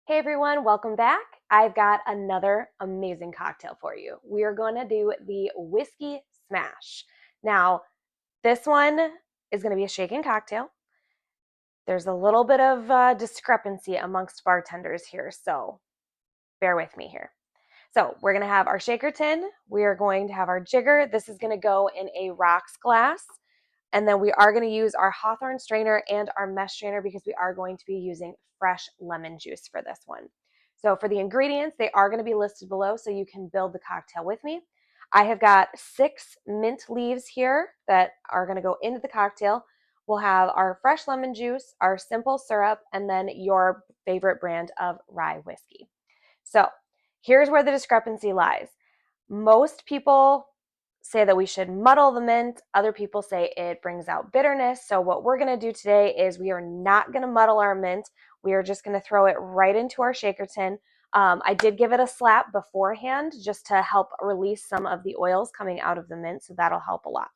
Hey everyone, welcome back. I've got another amazing cocktail for you. We are going to do the Whiskey Smash. Now, this one is going to be a shaken cocktail. There's a little bit of discrepancy amongst bartenders here, so bear with me here. So we're going to have our shaker tin. We are going to have our jigger. This is going to go in a rocks glass. And then we are going to use our Hawthorne strainer and our mesh strainer because we are going to be using fresh lemon juice for this one. So for the ingredients, they are going to be listed below so you can build the cocktail with me. I have got 6 mint leaves here that are going to go into the cocktail. We'll have our fresh lemon juice, our simple syrup, and then your favorite brand of rye whiskey. So here's where the discrepancy lies. Most people say that we should muddle the mint. Other people say it brings out bitterness. So what we're going to do today is we are not going to muddle our mint. We are just going to throw it right into our shaker tin. I did give it a slap beforehand just to help release some of the oils coming out of the mint, so that'll help a lot.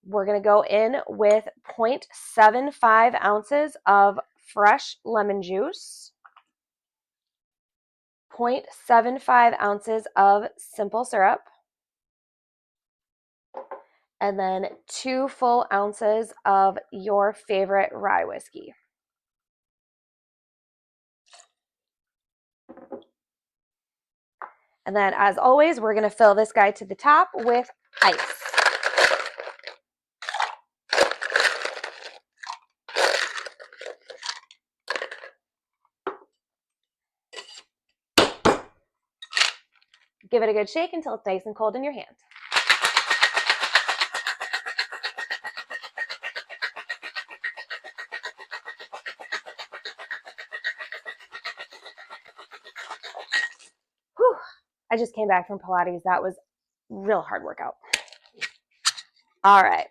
We're going to go in with 0.75 ounces of fresh lemon juice, 0.75 ounces of simple syrup, and then 2 full ounces of your favorite rye whiskey. And then, as always, we're going to fill this guy to the top with ice. Give it a good shake until it's nice and cold in your hand. Whew. I just came back from Pilates. That was real hard workout. All right.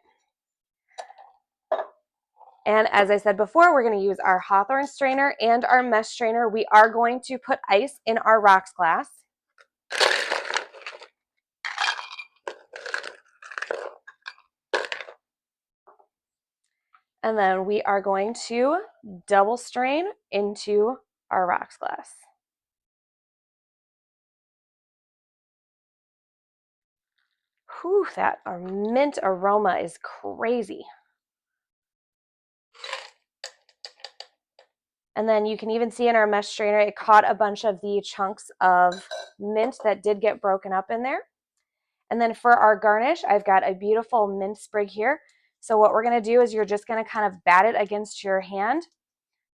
And as I said before, we're going to use our Hawthorne strainer and our mesh strainer. We are going to put ice in our rocks glass. And then we are going to double strain into our rocks glass. Whew, that mint aroma is crazy. And then you can even see in our mesh strainer, it caught a bunch of the chunks of mint that did get broken up in there. And then for our garnish, I've got a beautiful mint sprig here. So what we're going to do is you're just going to kind of bat it against your hand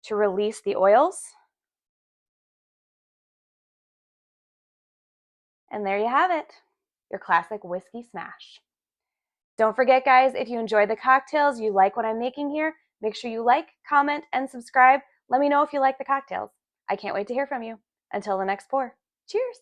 to release the oils. And there you have it, your classic whiskey smash. Don't forget, guys, if you enjoy the cocktails, you like what I'm making here, make sure you like, comment, and subscribe. Let me know if you like the cocktails. I can't wait to hear from you. Until the next pour. Cheers.